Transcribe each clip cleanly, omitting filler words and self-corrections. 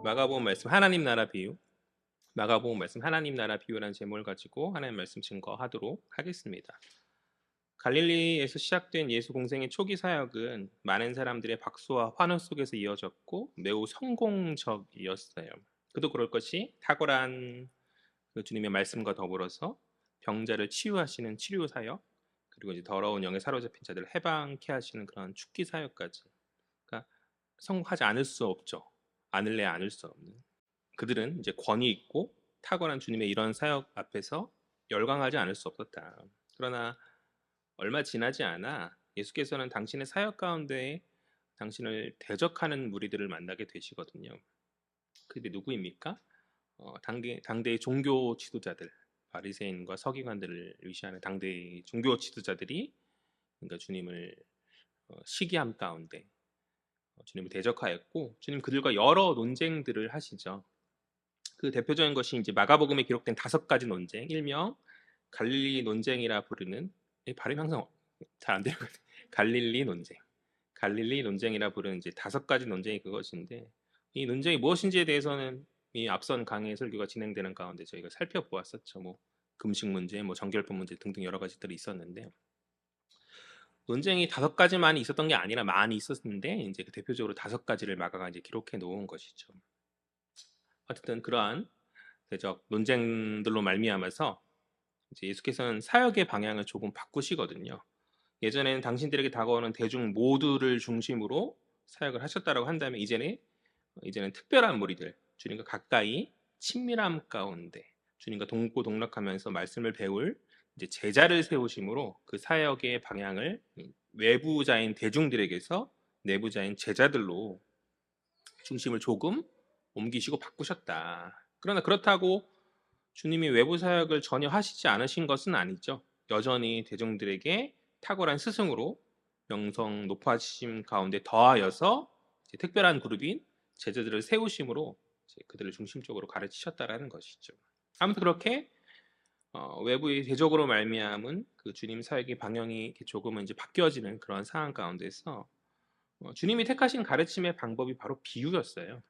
마가복음 말씀 하나님 나라 비유, 마가복음 말씀 하나님 나라 비유라는 제목을 가지고 하나님 말씀 증거하도록 하겠습니다. 갈릴리에서 시작된 예수 공생의 초기 사역은 많은 사람들의 박수와 환호 속에서 이어졌고 매우 성공적이었어요. 그도 그럴 것이 탁월한 그 주님의 말씀과 더불어서 병자를 치유하시는 치료 사역, 그리고 이제 더러운 영에 사로잡힌 자들을 해방케 하시는 그런 축기 사역까지, 그러니까 성공하지 않을 수 없죠. 않을래 않을 수 없는. 그들은 이제 권위 있고 탁월한 주님의 이런 사역 앞에서 열광하지 않을 수 없었다. 그러나 얼마 지나지 않아 예수께서는 당신의 사역 가운데 당신을 대적하는 무리들을 만나게 되시거든요. 그게 누구입니까? 당대의 종교 지도자들, 바리새인과 서기관들을 위시하는 당대의 종교 지도자들이, 그러니까 주님을 시기함 가운데 주님을 대적하였고, 주님 그들과 여러 논쟁들을 하시죠. 그 대표적인 것이 이제 마가복음에 기록된 5가지 논쟁, 일명 갈릴리 논쟁이라 부르는, 발음이 항상 잘 안 되거든요. 갈릴리 논쟁이라 부르는 이제 5가지 논쟁이 그것인데, 이 논쟁이 무엇인지에 대해서는 이 앞선 강의 설교가 진행되는 가운데 저희가 살펴보았었죠. 뭐 금식 문제, 뭐 정결법 문제 등등 여러 가지들이 있었는데, 논쟁이 5가지만 있었던 게 아니라 많이 있었는데, 이제 그 대표적으로 5가지를 마가가 이제 기록해 놓은 것이죠. 어쨌든 그러한 대적 논쟁들로 말미암아서 이제 예수께서는 사역의 방향을 조금 바꾸시거든요. 예전에는 당신들에게 다가오는 대중 모두를 중심으로 사역을 하셨다라고 한다면, 이제는 특별한 무리들, 주님과 가까이 친밀함 가운데 주님과 동고동락하면서 말씀을 배울 이제 제자를 세우심으로 그 사역의 방향을 외부자인 대중들에게서 내부자인 제자들로 중심을 조금 옮기시고 바꾸셨다. 그러나 그렇다고 주님이 외부 사역을 전혀 하시지 않으신 것은 아니죠. 여전히 대중들에게 탁월한 스승으로 명성 높아지심 가운데 더하여서 특별한 그룹인 제자들을 세우심으로 그들을 중심적으로 가르치셨다라는 것이죠. 아무튼 그렇게 외부의 대적으로 말미암은 그 주님 사역의 방향이 조금은 이제 바뀌어지는 그런 상황 가운데서 주님이 택하신 가르침의 방법이 바로 비유였어요.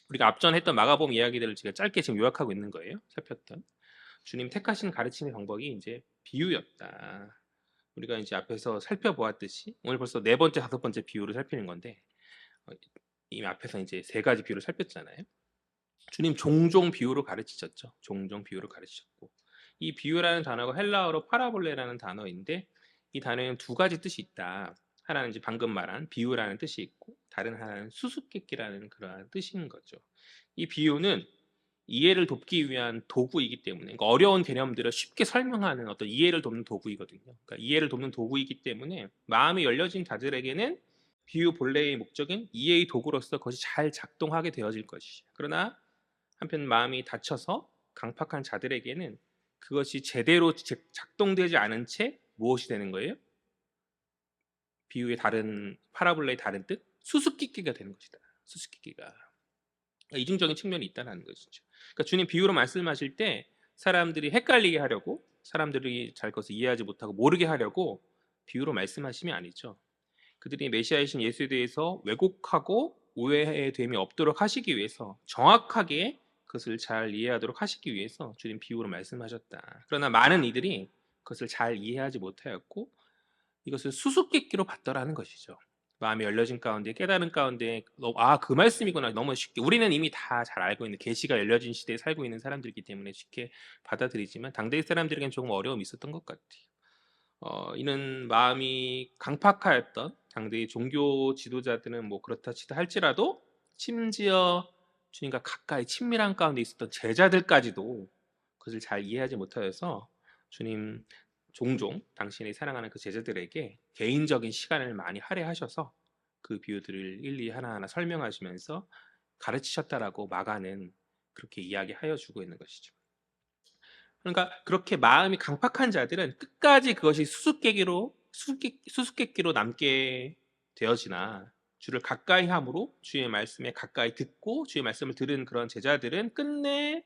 우리가 앞전 했던 마가복음 이야기들을 제가 짧게 지금 요약하고 있는 거예요. 살폈던 주님 택하신 가르침의 방법이 이제 비유였다. 우리가 이제 앞에서 살펴보았듯이 오늘 벌써 4번째, 5번째 비유를 살피는 건데, 이미 앞에서 이제 3가지 비유를 살폈잖아요. 주님 종종 비유로 가르치셨죠. 종종 비유로 가르치셨고, 이 비유라는 단어가 헬라어로 파라볼레라는 단어인데, 이 단어에는 2가지 뜻이 있다. 하나는 이제 방금 말한 비유라는 뜻이 있고, 다른 하나는 수수께끼라는 그러한 뜻인 거죠. 이 비유는 이해를 돕기 위한 도구이기 때문에, 그러니까 어려운 개념들을 쉽게 설명하는 어떤 이해를 돕는 도구이거든요. 그러니까 이해를 돕는 도구이기 때문에 마음이 열려진 자들에게는 비유 본래의 목적인 이해의 도구로서 그것이 잘 작동하게 되어질 것이죠. 그러나 한편 마음이 닫혀서 강팍한 자들에게는 그것이 제대로 작동되지 않은 채 무엇이 되는 거예요? 비유의 다른, 파라볼레의 다른 뜻? 수수께끼가 되는 것이다. 수수께끼가. 이중적인 측면이 있다는 것이죠. 그러니까 주님 비유로 말씀하실 때 사람들이 헷갈리게 하려고, 사람들이 잘 것을 이해하지 못하고 모르게 하려고 비유로 말씀하심이 아니죠. 그들이 메시아이신 예수에 대해서 왜곡하고 오해됨이 없도록 하시기 위해서, 정확하게 그것을 잘 이해하도록 하시기 위해서 주님 비유로 말씀하셨다. 그러나 많은 이들이 그것을 잘 이해하지 못하였고 이것을 수수께끼로 받더라는 것이죠. 마음이 열려진 가운데, 깨달은 가운데, 그 말씀이구나, 너무 쉽게, 우리는 이미 다 잘 알고 있는, 계시가 열려진 시대에 살고 있는 사람들이기 때문에 쉽게 받아들이지만 당대의 사람들에게는 조금 어려움이 있었던 것 같아요. 이는 마음이 강팍하였던 당대의 종교 지도자들은 뭐 그렇다 치다 할지라도, 심지어 주님과 가까이 친밀한 가운데 있었던 제자들까지도 그것을 잘 이해하지 못하여서 주님 종종 당신이 사랑하는 그 제자들에게 개인적인 시간을 많이 할애하셔서 그 비유들을 일일이 하나하나 설명하시면서 가르치셨다라고 마가는 그렇게 이야기하여 주고 있는 것이죠. 그러니까 그렇게 마음이 강팍한 자들은 끝까지 그것이 수수께끼로 남게 되어지나, 주를 가까이 함으로 주의 말씀에 가까이 듣고 주의 말씀을 들은 그런 제자들은 끝내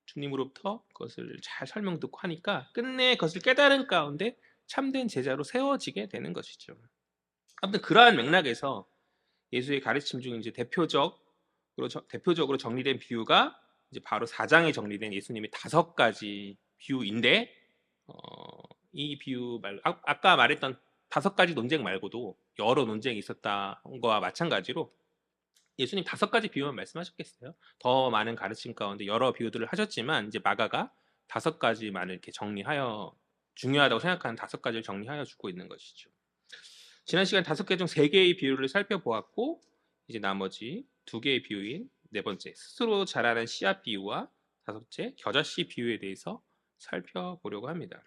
주님으로부터 그것을 잘 설명 듣고 하니까 끝내 그것을 깨달은 가운데 참된 제자로 세워지게 되는 것이죠. 아무튼 그러한 맥락에서 예수의 가르침 중 이제 대표적으로 대표적으로 정리된 비유가 이제 바로 4장에 정리된 예수님의 5가지 비유인데 이 비유 아까 말했던 5가지 논쟁 말고도 여러 논쟁이 있었다는 거와 마찬가지로 예수님 5가지 비유만 말씀하셨겠어요? 더 많은 가르침 가운데 여러 비유들을 하셨지만 이제 마가가 5가지만을 이렇게 정리하여 중요하다고 생각하는 5가지를 정리하여 주고 있는 것이죠. 지난 시간 5개 중 3개의 비유를 살펴보았고 이제 나머지 2개의 비유인 4번째 스스로 자라는 씨앗 비유와 5째 겨자씨 비유에 대해서 살펴보려고 합니다.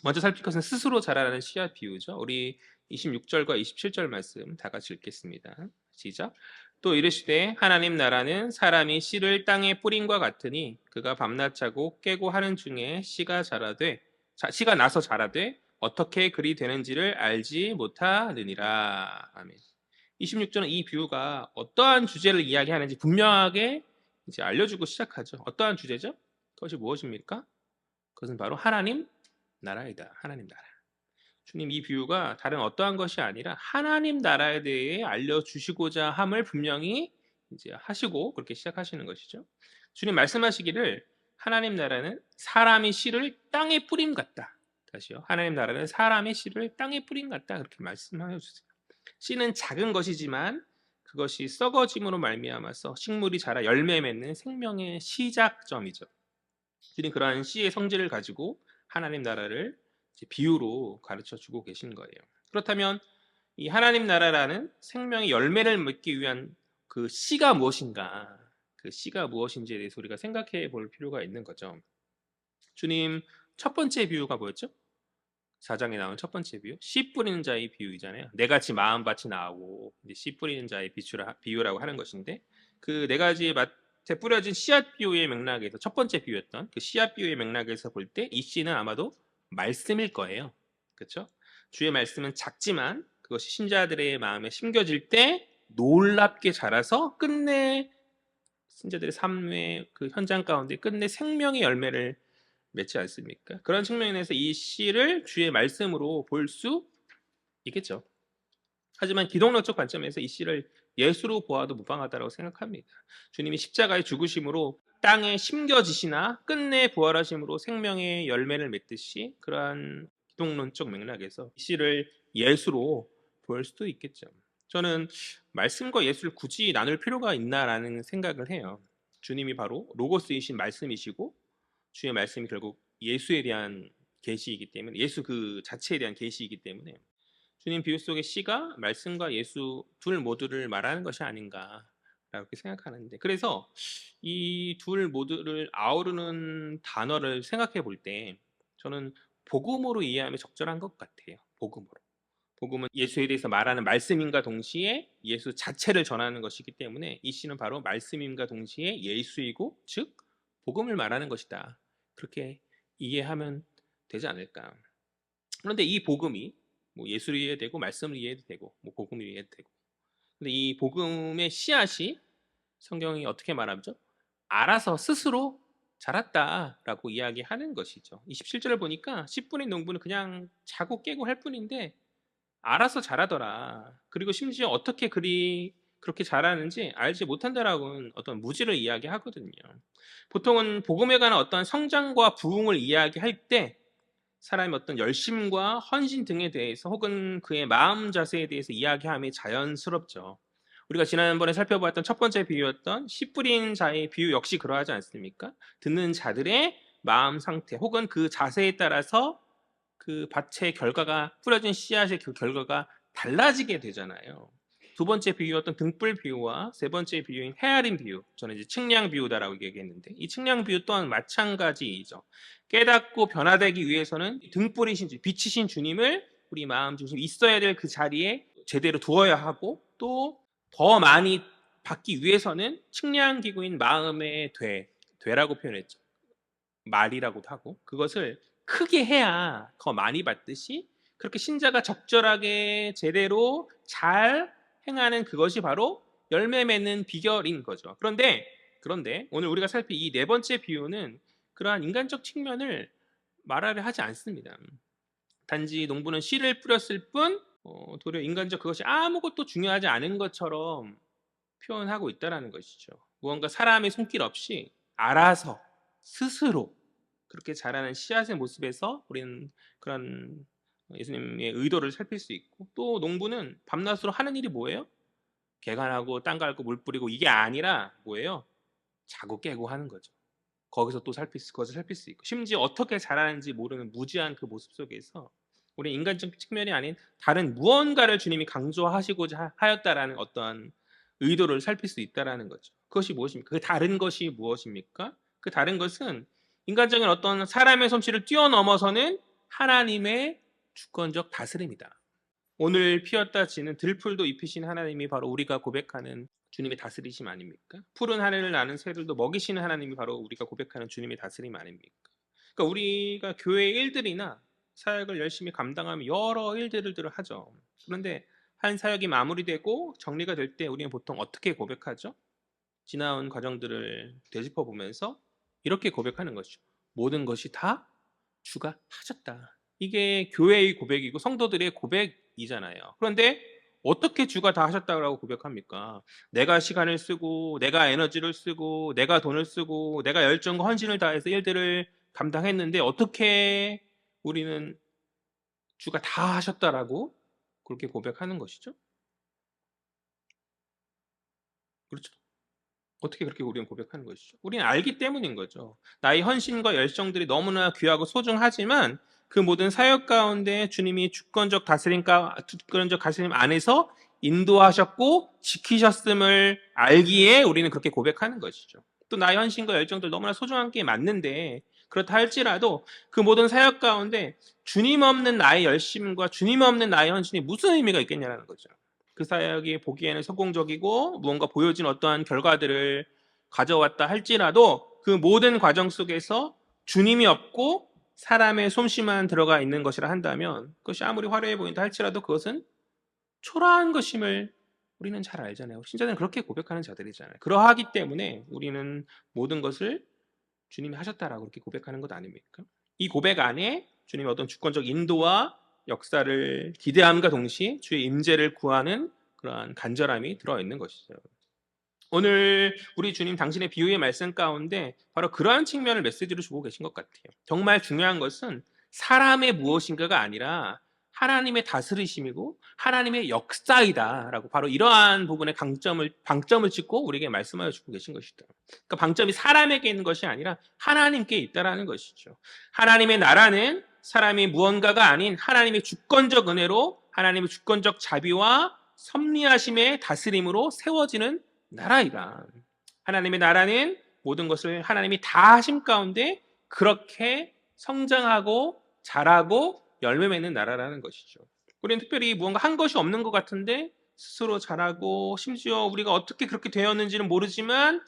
먼저 살필 것은 스스로 자라는 씨앗 비유죠. 우리 26절과 27절 말씀 다 같이 읽겠습니다. 시작. 또 이르시되 하나님 나라는 사람이 씨를 땅에 뿌린과 같으니 그가 밤낮 자고 깨고 하는 중에 씨가 나서 자라되 어떻게 그리 되는지를 알지 못하느니라. 아멘. 26절은 이 비유가 어떠한 주제를 이야기하는지 분명하게 이제 알려주고 시작하죠. 어떠한 주제죠? 그것이 무엇입니까? 그것은 바로 하나님 나라이다. 하나님 나라. 주님 이 비유가 다른 어떠한 것이 아니라 하나님 나라에 대해 알려주시고자 함을 분명히 이제 하시고 그렇게 시작하시는 것이죠. 주님 말씀하시기를 하나님 나라는 사람이 씨를 땅에 뿌림 같다. 다시요. 하나님 나라는 사람의 씨를 땅에 뿌림 같다. 그렇게 말씀하여 주세요. 씨는 작은 것이지만 그것이 썩어짐으로 말미암아서 식물이 자라 열매 맺는 생명의 시작점이죠. 주님 그러한 씨의 성질을 가지고 하나님 나라를 비유로 가르쳐 주고 계신 거예요. 그렇다면 이 하나님 나라라는 생명의 열매를 맺기 위한 그 씨가 무엇인가, 그 씨가 무엇인지에 대해서 우리가 생각해 볼 필요가 있는 거죠. 주님 첫 번째 비유가 뭐였죠? 4장에 나온 첫 번째 비유, 씨 뿌리는 자의 비유이잖아요. 네 가지 마음밭이 나오고 이제 씨 뿌리는 자의 비유라고 하는 것인데 그 네 가지 밭에 뿌려진 씨앗 비유의 맥락에서 첫 번째 비유였던 그 씨앗 비유의 맥락에서 볼 때 이 씨는 아마도 말씀일 거예요. 그렇죠? 주의 말씀은 작지만 그것이 신자들의 마음에 심겨질 때 놀랍게 자라서 끝내 신자들의 삶의 그 현장 가운데 끝내 생명의 열매를 맺지 않습니까? 그런 측면에서 이 씨를 주의 말씀으로 볼 수 있겠죠. 하지만 기독론적 관점에서 이 씨를 예수로 보아도 무방하다고 생각합니다. 주님이 십자가의 죽으심으로 땅에 심겨지시나 끝내 부활하심으로 생명의 열매를 맺듯이 그러한 기독론적 맥락에서 이 씨를 예수로 볼 수도 있겠죠. 저는 말씀과 예수를 굳이 나눌 필요가 있나라는 생각을 해요. 주님이 바로 로고스이신 말씀이시고 주의 말씀이 결국 예수에 대한 계시이기 때문에 예수 그 자체에 대한 계시이기 때문에 주님 비유 속의 씨가 말씀과 예수 둘 모두를 말하는 것이 아닌가라고 생각하는데 그래서 이 둘 모두를 아우르는 단어를 생각해 볼 때 저는 복음으로 이해하면 적절한 것 같아요. 복음으로. 복음은 예수에 대해서 말하는 말씀임과 동시에 예수 자체를 전하는 것이기 때문에 이 씨는 바로 말씀임과 동시에 예수이고 즉 복음을 말하는 것이다. 그렇게 이해하면 되지 않을까. 그런데 이 복음이 뭐 예수를 이해해도 되고 말씀을 이해해도 되고 뭐 복음을 이해해도 되고 근데 이 복음의 씨앗이 성경이 어떻게 말하죠? 알아서 스스로 자랐다라고 이야기하는 것이죠. 27절을 보니까 씨 뿌린 농부는 그냥 자고 깨고 할 뿐인데 알아서 자라더라. 그리고 심지어 어떻게 그렇게 자라는지 알지 못한다라고는 어떤 무지를 이야기하거든요. 보통은 복음에 관한 어떤 성장과 부흥을 이야기할 때 사람의 어떤 열심과 헌신 등에 대해서 혹은 그의 마음 자세에 대해서 이야기함이 자연스럽죠. 우리가 지난번에 살펴보았던 첫 번째 비유였던 씨 뿌린 자의 비유 역시 그러하지 않습니까? 듣는 자들의 마음 상태 혹은 그 자세에 따라서 그 밭의 결과가 뿌려진 씨앗의 그 결과가 달라지게 되잖아요. 두 번째 비유였던 등불 비유와 세 번째 비유인 헤아림 비유, 저는 이제 측량 비유다라고 얘기했는데 이 측량 비유 또한 마찬가지이죠. 깨닫고 변화되기 위해서는 등불이신 빛이신 주님을 우리 마음 중심 있어야 될 그 자리에 제대로 두어야 하고 또 더 많이 받기 위해서는 측량 기구인 마음의 되라고 표현했죠. 말이라고도 하고 그것을 크게 해야 더 많이 받듯이 그렇게 신자가 적절하게 제대로 잘 행하는 그것이 바로 열매 맺는 비결인 거죠. 그런데 오늘 우리가 살필 이 네 번째 비유는 그러한 인간적 측면을 말하려 하지 않습니다. 단지 농부는 씨를 뿌렸을 뿐 도리어 인간적 그것이 아무것도 중요하지 않은 것처럼 표현하고 있다라는 것이죠. 무언가 사람의 손길 없이 알아서 스스로 그렇게 자라는 씨앗의 모습에서 우리는 그런 예수님의 의도를 살필 수 있고, 또 농부는 밤낮으로 하는 일이 뭐예요? 개간하고 땅 갈고 물 뿌리고 이게 아니라 뭐예요? 자고 깨고 하는 거죠. 거기서 또 그것을 살필 수 있고, 심지어 어떻게 자라는지 모르는 무지한 그 모습 속에서 우리 인간적 측면이 아닌 다른 무언가를 주님이 강조하시고자 하였다라는 어떤 의도를 살필 수 있다라는 거죠. 그것이 무엇입니까? 그 다른 것이 무엇입니까? 그 다른 것은 인간적인 어떤 사람의 솜씨를 뛰어넘어서는 하나님의 주권적 다스림이다. 오늘 피었다 지는 들풀도 입히신 하나님이 바로 우리가 고백하는 주님의 다스리심 아닙니까? 푸른 하늘을 나는 새들도 먹이시는 하나님이 바로 우리가 고백하는 주님의 다스림 아닙니까? 그러니까 우리가 교회 일들이나 사역을 열심히 감당하며 여러 일들을 하죠. 그런데 한 사역이 마무리되고 정리가 될 때 우리는 보통 어떻게 고백하죠? 지나온 과정들을 되짚어 보면서 이렇게 고백하는 것이죠. 모든 것이 다 주가 하셨다. 이게 교회의 고백이고 성도들의 고백이잖아요. 그런데 어떻게 주가 다 하셨다고 고백합니까? 내가 시간을 쓰고 내가 에너지를 쓰고 내가 돈을 쓰고 내가 열정과 헌신을 다해서 일들을 감당했는데 어떻게 우리는 주가 다 하셨다라고 그렇게 고백하는 것이죠? 그렇죠. 어떻게 그렇게 우리는 고백하는 것이죠? 우리는 알기 때문인 거죠. 나의 헌신과 열정들이 너무나 귀하고 소중하지만 그 모든 사역 가운데 주님이 주권적 다스림 안에서 인도하셨고 지키셨음을 알기에 우리는 그렇게 고백하는 것이죠. 또 나의 헌신과 열정들 너무나 소중한 게 맞는데, 그렇다 할지라도 그 모든 사역 가운데 주님 없는 나의 열심과 주님 없는 나의 헌신이 무슨 의미가 있겠냐는 거죠. 그 사역이 보기에는 성공적이고 무언가 보여진 어떠한 결과들을 가져왔다 할지라도 그 모든 과정 속에서 주님이 없고 사람의 솜씨만 들어가 있는 것이라 한다면 그것이 아무리 화려해 보인다 할지라도 그것은 초라한 것임을 우리는 잘 알잖아요. 신자들은 그렇게 고백하는 자들이잖아요. 그러하기 때문에 우리는 모든 것을 주님이 하셨다라고 그렇게 고백하는 것 아닙니까? 이 고백 안에 주님의 어떤 주권적 인도와 역사를 기대함과 동시에 주의 임재를 구하는 그러한 간절함이 들어있는 것이죠. 오늘 우리 주님 당신의 비유의 말씀 가운데 바로 그러한 측면을 메시지로 주고 계신 것 같아요. 정말 중요한 것은 사람의 무엇인가가 아니라 하나님의 다스리심이고 하나님의 역사이다라고 바로 이러한 부분에 방점을 찍고 우리에게 말씀하여 주고 계신 것이다. 그러니까 방점이 사람에게 있는 것이 아니라 하나님께 있다라는 것이죠. 하나님의 나라는 사람이 무언가가 아닌 하나님의 주권적 은혜로 하나님의 주권적 자비와 섭리하심의 다스림으로 세워지는 나라이다. 하나님의 나라는 모든 것을 하나님이 다 하심 가운데 그렇게 성장하고 자라고 열매 맺는 나라라는 것이죠. 우리는 특별히 무언가 한 것이 없는 것 같은데 스스로 자라고, 심지어 우리가 어떻게 그렇게 되었는지는 모르지만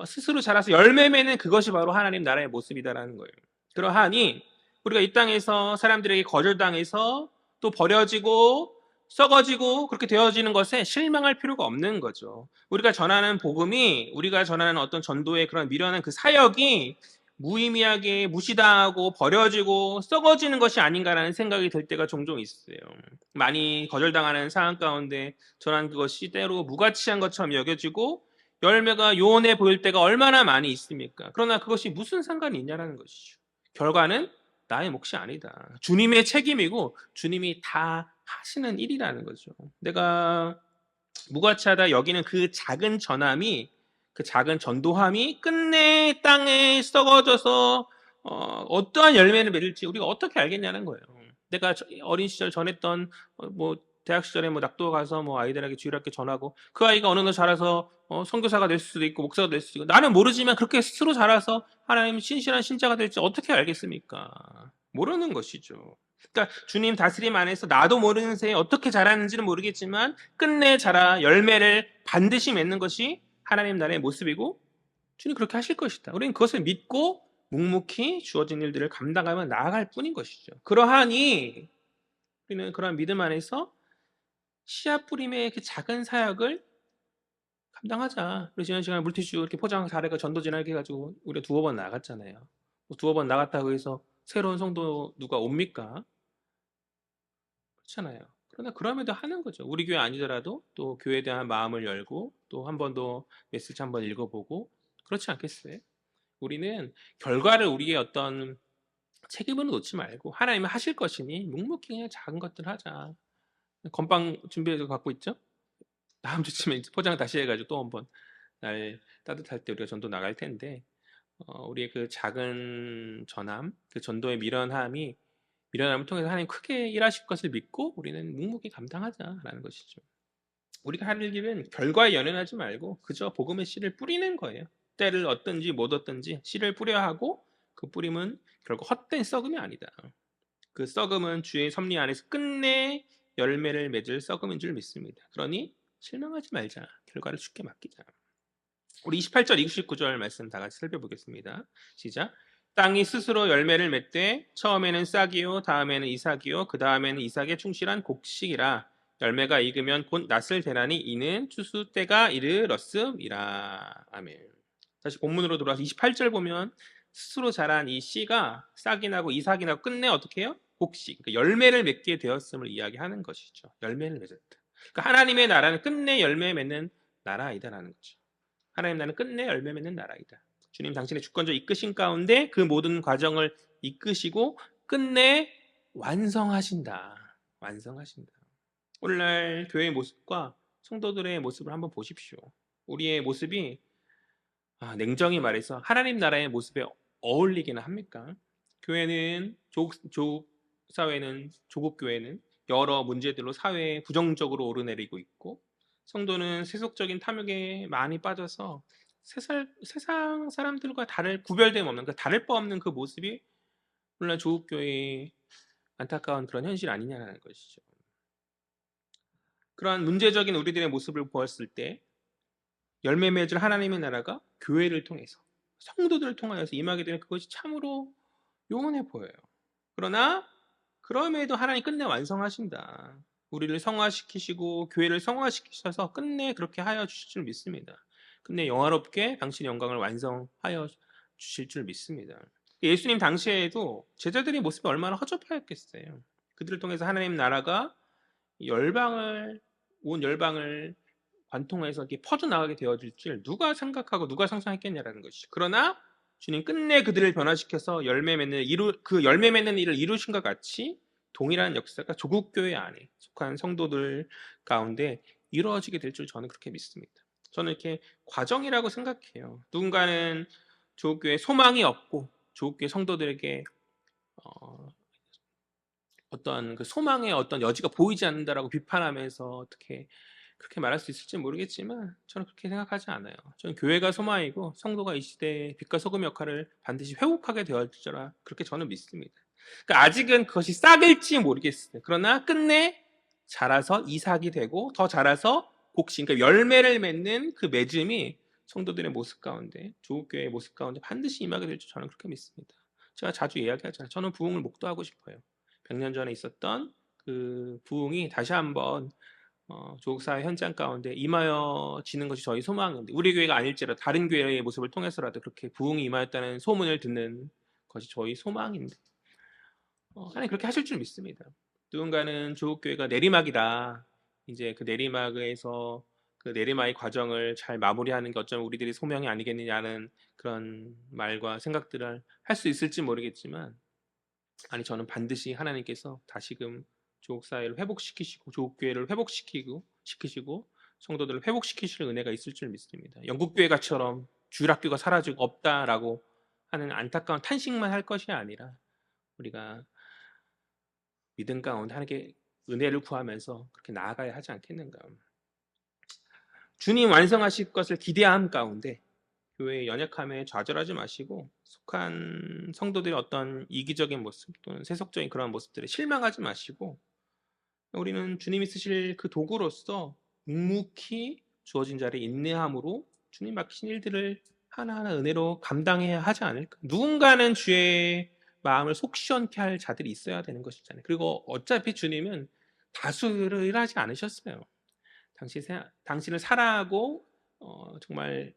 스스로 자라서 열매 맺는 그것이 바로 하나님 나라의 모습이다라는 거예요. 그러하니 우리가 이 땅에서 사람들에게 거절당해서 또 버려지고 썩어지고 그렇게 되어지는 것에 실망할 필요가 없는 거죠. 우리가 전하는 복음이, 우리가 전하는 어떤 전도의 그런 미련한 그 사역이 무의미하게 무시당하고 버려지고 썩어지는 것이 아닌가라는 생각이 들 때가 종종 있어요. 많이 거절당하는 상황 가운데 전한 그것이 때로 무가치한 것처럼 여겨지고 열매가 요원해 보일 때가 얼마나 많이 있습니까? 그러나 그것이 무슨 상관이 있냐라는 것이죠. 결과는 나의 몫이 아니다. 주님의 책임이고 주님이 다 하시는 일이라는 거죠. 내가 무가치하다 여기는 그 작은 전함이, 그 작은 전도함이 끝내 땅에 썩어져서 어떠한 열매를 맺을지 우리가 어떻게 알겠냐는 거예요. 내가 어린 시절 전했던 뭐 대학 시절에 뭐 낙도 가서 뭐 아이들에게 주일학교 전하고 그 아이가 어느 날 자라서 선교사가 될 수도 있고 목사가 될 수도 있고, 나는 모르지만 그렇게 스스로 자라서 하나님 신실한 신자가 될지 어떻게 알겠습니까? 모르는 것이죠. 그러니까 주님 다스림 안에서 나도 모르는 새에 어떻게 자라는지는 모르겠지만 끝내 자라 열매를 반드시 맺는 것이 하나님 나라의 모습이고 주님 그렇게 하실 것이다. 우리는 그것을 믿고 묵묵히 주어진 일들을 감당하며 나아갈 뿐인 것이죠. 그러하니 우리는 그러한 믿음 안에서 씨앗 뿌림의 그 작은 사역을 감당하자. 우리 지난 시간에 물티슈 이렇게 포장 잘해가 전도 지나게 해가지고 우리가 두어 번 나갔잖아요. 두어 번 나갔다고 해서 새로운 성도 누가 옵니까? 그렇잖아요. 그러나 그럼에도 하는 거죠. 우리 교회 아니더라도 또 교회에 대한 마음을 열고 또 한 번 더 메시지 한번 읽어보고 그렇지 않겠어요? 우리는 결과를 우리의 어떤 책임으로 놓지 말고 하나님이 하실 것이니 묵묵히 그냥 작은 것들 하자. 건빵 준비해서 갖고 있죠? 다음 주쯤에 포장 다시 해가지고 또 한번 날 따뜻할 때 우리가 전도 나갈 텐데 우리의 그 작은 전함, 그 전도의 미련함을 통해서 하나님 크게 일하실 것을 믿고 우리는 묵묵히 감당하자라는 것이죠. 우리가 할 일은 결과에 연연하지 말고 그저 복음의 씨를 뿌리는 거예요. 때를 얻든지 못 얻든지 씨를 뿌려야 하고 그 뿌림은 결국 헛된 썩음이 아니다. 그 썩음은 주의 섭리 안에서 끝내 열매를 맺을 썩음인 줄 믿습니다. 그러니 실망하지 말자. 결과를 주께 맡기자. 우리 28절, 29절 말씀 다 같이 살펴보겠습니다. 시작. 땅이 스스로 열매를 맺되 처음에는 싹이요 다음에는 이삭이요 그 다음에는 이삭의 충실한 곡식이라 열매가 익으면 곧 낫을 대나니 이는 추수 때가 이르렀음이라. 아멘. 다시 본문으로 돌아와서 28절 보면 스스로 자란 이 씨가 싹이 나고 이삭이 나고 끝내 어떻게 해요? 곡식, 그러니까 열매를 맺게 되었음을 이야기하는 것이죠. 열매를 맺었다. 그러니까 하나님의 나라는 끝내 열매 맺는 나라이다라는 거죠. 하나님 나라는 끝내 열매 맺는 나라이다. 주님 당신의 주권적 이끄신 가운데 그 모든 과정을 이끄시고 끝내 완성하신다. 완성하신다. 오늘날 교회의 모습과 성도들의 모습을 한번 보십시오. 우리의 모습이 냉정히 말해서 하나님 나라의 모습에 어울리기는 합니까? 교회는 조국 사회는 조국 교회는 여러 문제들로 사회에 부정적으로 오르내리고 있고 성도는 세속적인 탐욕에 많이 빠져서 세상 사람들과 구별됨 없는 다를 바 없는 그 모습이 오늘날 조국 교회의 안타까운 그런 현실 아니냐는 것이죠. 그러한 문제적인 우리들의 모습을 보았을 때 열매 맺을 하나님의 나라가 교회를 통해서 성도들을 통하여서 임하게 되는 그것이 참으로 요원해 보여요. 그러나 그럼에도 하나님 끝내 완성하신다. 우리를 성화시키시고 교회를 성화시키셔서 끝내 그렇게 하여 주실 줄 믿습니다. 끝내 영화롭게 당신의 영광을 완성하여 주실 줄 믿습니다. 예수님 당시에도 제자들의 모습이 얼마나 허접하였겠어요. 그들을 통해서 하나님 나라가 온 열방을 관통해서 이렇게 퍼져나가게 되어질 줄 누가 생각하고 누가 상상했겠냐라는 것이죠. 그러나 주님 끝내 그들을 변화시켜서 그 열매 맺는 일을 이루신 것 같이 동일한 역사가 조국교회 안에 속한 성도들 가운데 이루어지게 될 줄 저는 그렇게 믿습니다. 저는 이렇게 과정이라고 생각해요. 누군가는 조국교회 소망이 없고 조국교회 성도들에게 어떤 그 소망의 어떤 여지가 보이지 않는다라고 비판하면서 어떻게 그렇게 말할 수 있을지 모르겠지만 저는 그렇게 생각하지 않아요. 저는 교회가 소망이고 성도가 이 시대의 빛과 소금 역할을 반드시 회복하게 되어질 줄 그렇게 저는 믿습니다. 그러니까 아직은 그것이 싹일지 모르겠어요. 그러나 끝내 자라서 이삭이 되고 더 자라서 곡식, 그러니까 열매를 맺는 그 맺음이 성도들의 모습 가운데, 조국교회의 모습 가운데 반드시 임하게 될 줄 저는 그렇게 믿습니다. 제가 자주 이야기하잖아요. 저는 부흥을 목도하고 싶어요. 100년 전에 있었던 그 부흥이 다시 한번 조국사회 현장 가운데 임하여지는 것이 저희 소망인데 우리 교회가 아닐지라도 다른 교회의 모습을 통해서라도 그렇게 부흥이 임하였다는 소문을 듣는 것이 저희 소망인데 하나님 그렇게 하실 줄 믿습니다. 누군가는 조국교회가 내리막이다. 이제 그 내리막에서 그 내리막의 과정을 잘 마무리하는 게 어쩌면 우리들의 소명이 아니겠느냐는 그런 말과 생각들을 할 수 있을지 모르겠지만 아니 저는 반드시 하나님께서 다시금 조국사회를 회복시키시고 조국교회를 시키시고 성도들을 회복시키실 은혜가 있을 줄 믿습니다. 영국교회가처럼 주일학교가 사라지고 없다라고 하는 안타까운 탄식만 할 것이 아니라 우리가 믿음 가운데 하나님께 은혜를 구하면서 그렇게 나아가야 하지 않겠는가. 주님 완성하실 것을 기대함 가운데 교회의 연약함에 좌절하지 마시고 속한 성도들의 어떤 이기적인 모습 또는 세속적인 그런 모습들에 실망하지 마시고 우리는 주님이 쓰실 그 도구로서 묵묵히 주어진 자리에 인내함으로 주님 맡기신 일들을 하나하나 은혜로 감당해야 하지 않을까. 누군가는 주의 마음을 속 시원케 할 자들이 있어야 되는 것이잖아요. 그리고 어차피 주님은 다수를 일하지 않으셨어요. 당신을 사랑하고 정말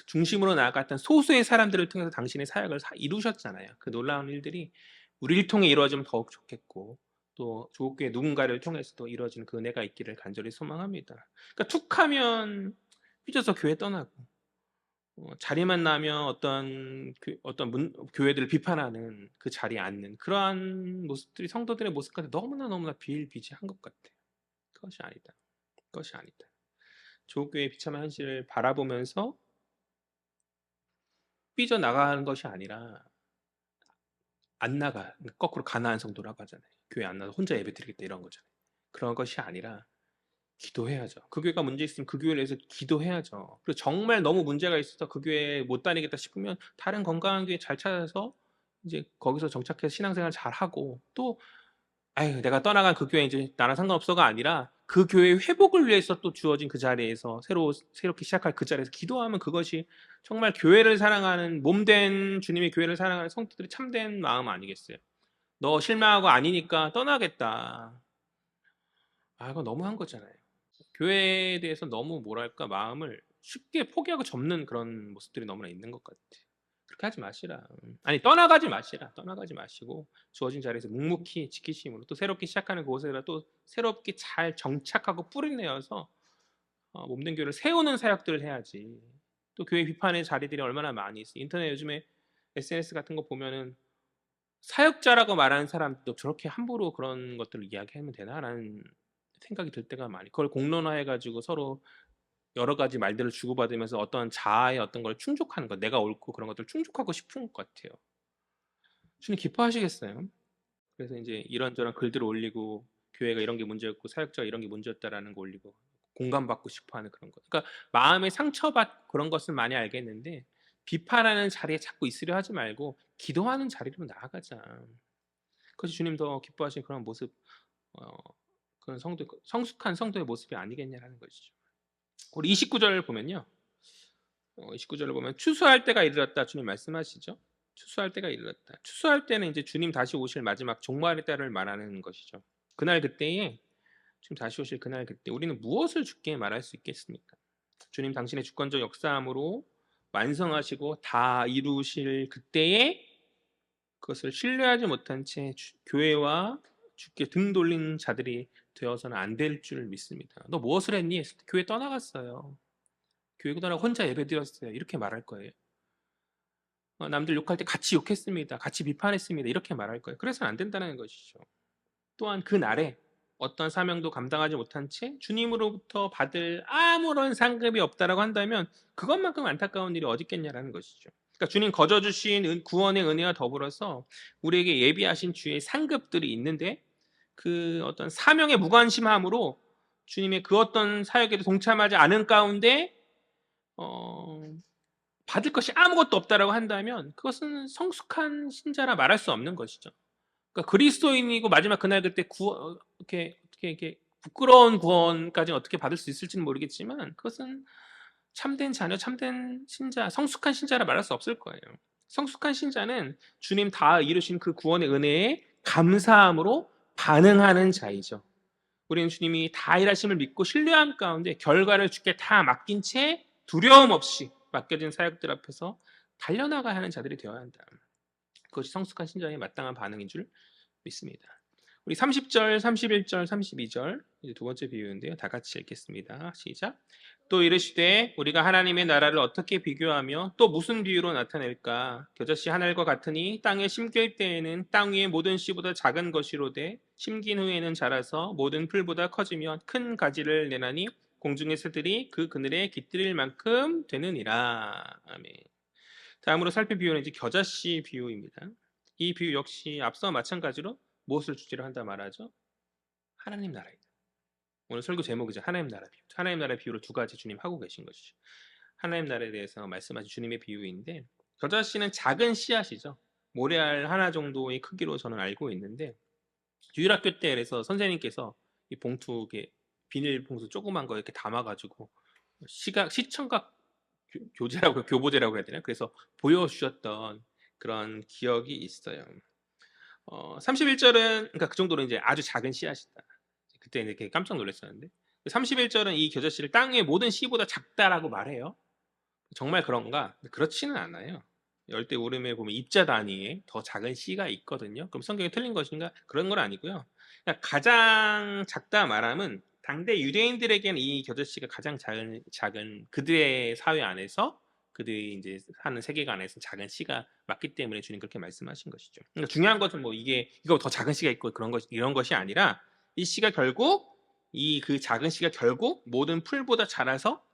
중심으로 나아갔던 소수의 사람들을 통해서 당신의 사역을 이루셨잖아요. 그 놀라운 일들이 우리를 통해 이루어지면 더욱 좋겠고 또 조국교회 누군가를 통해서도 이루어지는 그 은혜가 있기를 간절히 소망합니다. 그러니까 툭하면 삐져서 교회 떠나고 자리만 나면 어떤 교회들을 비판하는 그 자리에 앉는 그러한 모습들이 성도들의 모습과는 너무나 비일비재한 것 같아요. 그것이 아니다. 그것이 아니다. 조국교회의 비참한 현실을 바라보면서 삐져나가는 것이 아니라 안 나가. 거꾸로 가난한 성도라고 하잖아요. 교회 안 나서 혼자 예배드리겠다 이런 거잖아요. 그런 것이 아니라 기도해야죠. 그 교회가 문제 있으면 그 교회를 위해서 기도해야죠. 그리고 정말 너무 문제가 있어서 그 교회에 못 다니겠다 싶으면 다른 건강한 교회 잘 찾아서 이제 거기서 정착해서 신앙생활 잘 하고 또 아유 내가 떠나간 그 교회 이제 나랑 상관없어가 아니라 그 교회의 회복을 위해서 또 주어진 그 자리에서 새롭게 시작할 그 자리에서 기도하면 그것이 정말 교회를 사랑하는 몸된 주님의 교회를 사랑하는 성도들이 참된 마음 아니겠어요? 너 실망하고 아니니까 떠나겠다. 아, 이거 너무한 거잖아요. 교회에 대해서 너무 뭐랄까 마음을 쉽게 포기하고 접는 그런 모습들이 너무나 있는 것 같아. 그렇게 하지 마시라. 아니 떠나가지 마시라. 떠나가지 마시고 주어진 자리에서 묵묵히 지키심으로 또 새롭게 시작하는 그곳에다 또 새롭게 잘 정착하고 뿌리내어서 몸된 교회를 세우는 사역들을 해야지. 또 교회 비판의 자리들이 얼마나 많이 있어. 인터넷 요즘에 SNS 같은 거 보면은 사역자라고 말하는 사람도 저렇게 함부로 그런 것들을 이야기하면 되나라는 생각이 들 때가 많이. 그걸 공론화해가지고 서로 여러 가지 말들을 주고받으면서 어떤 자아의 어떤 걸 충족하는 것, 내가 옳고 그런 것들을 충족하고 싶은 것 같아요. 주님 기뻐하시겠어요? 그래서 이제 이런저런 글들을 올리고 교회가 이런 게 문제였고 사역자가 이런 게 문제였다라는 거 올리고 공감받고 싶어하는 그런 것. 그러니까 마음에 상처받고 그런 것은 많이 알겠는데 비판하는 자리에 자꾸 있으려 하지 말고 기도하는 자리로 나아가자. 그것이 주님 더 기뻐하시는 그런 모습, 어, 그런 성숙한 성도의 모습이 아니겠냐라는 것이죠. 우리 29절 보면요. 29절을 보면 추수할 때가 이르렀다 주님 말씀하시죠. 추수할 때가 이르렀다. 추수할 때는 이제 주님 다시 오실 마지막 종말의 때를 말하는 것이죠. 그날 그때에 주님 다시 오실 그날 그때 우리는 무엇을 주께 말할 수 있겠습니까? 주님 당신의 주권적 역사함으로 완성하시고 다 이루실 그때에 그것을 신뢰하지 못한 채 교회와 주께 등 돌린 자들이 되어서는 안 될 줄 믿습니다. 너 무엇을 했니? 교회 떠나갔어요. 교회 떠나고 혼자 예배드렸어요. 이렇게 말할 거예요. 남들 욕할 때 같이 욕했습니다. 같이 비판했습니다. 이렇게 말할 거예요. 그래서는 안 된다는 것이죠. 또한 그 날에 어떤 사명도 감당하지 못한 채 주님으로부터 받을 아무런 상급이 없다라고 한다면 그것만큼 안타까운 일이 어디 있겠냐라는 것이죠. 그러니까 주님 거저 주신 구원의 은혜와 더불어서 우리에게 예비하신 주의 상급들이 있는데 그 어떤 사명에 무관심함으로 주님의 그 어떤 사역에도 동참하지 않은 가운데 받을 것이 아무것도 없다라고 한다면 그것은 성숙한 신자라 말할 수 없는 것이죠. 그러니까 그리스도인이고 마지막 그날 그때 이렇게 부끄러운 구원까지 어떻게 받을 수 있을지는 모르겠지만 그것은 참된 자녀, 참된 신자, 성숙한 신자라 말할 수 없을 거예요. 성숙한 신자는 주님 다 이루신 그 구원의 은혜에 감사함으로 반응하는 자이죠. 우리는 주님이 다 일하심을 믿고 신뢰함 가운데 결과를 주께 다 맡긴 채 두려움 없이 맡겨진 사역들 앞에서 달려나가야 하는 자들이 되어야 한다. 그것이 성숙한 신자의 마땅한 반응인 줄 믿습니다. 우리 30절, 31절, 32절 이제 두 번째 비유인데요. 다 같이 읽겠습니다. 시작. 또 이르시되 우리가 하나님의 나라를 어떻게 비교하며 또 무슨 비유로 나타낼까? 겨자씨 하늘과 같으니 땅에 심길 때에는 땅 위의 모든 씨보다 작은 것이로되 심긴 후에는 자라서 모든 풀보다 커지며 큰 가지를 내나니 공중의 새들이 그 그늘에 깃들일 만큼 되느니라. 아멘. 다음으로 살필 비유는 이제 겨자씨 비유입니다. 이 비유 역시 앞서와 마찬가지로 무엇을 주제로 한다 말하죠? 하나님 나라이다. 오늘 설교 제목이죠. 하나님 나라 비유. 하나님 나라 비유를 두 가지 주님 하고 계신 것이죠. 하나님 나라에 대해서 말씀하신 주님의 비유인데 겨자씨는 작은 씨앗이죠. 모래알 하나 정도의 크기로 저는 알고 있는데 유일학교 때 그래서 선생님께서 이 봉투에 비닐 봉투 조그만 거 이렇게 담아가지고 시청각 교재라고 교보제라고 해야 되나? 그래서 보여주셨던 그런 기억이 있어요. 31절은 그러니까 그 정도로 이제 아주 작은 씨앗이다. 그때 이렇게 깜짝 놀랐었는데 31절은 이 겨자씨를 땅의 모든 씨보다 작다라고 말해요. 정말 그런가? 그렇지는 않아요. 열대 우림에 보면 입자 단위의 더 작은 C가 있거든요. 그럼 성경이 틀린 것인가? 그런 건 아니고요. 그냥 가장 작다 말하면 당대 유대인들에게는 이 겨자씨가 가장 작은 그들의 사회 안에서 그들이 이제 사는 세계관에서 작은 C가 맞기 때문에 주님 그렇게 말씀하신 것이죠. 그러니까 중요한 것은 뭐 이거 더 작은 C가 있고 그런 것 이런 것이 아니라 이 C가 결국 이 그 작은 C가 결국 모든 풀보다 자라서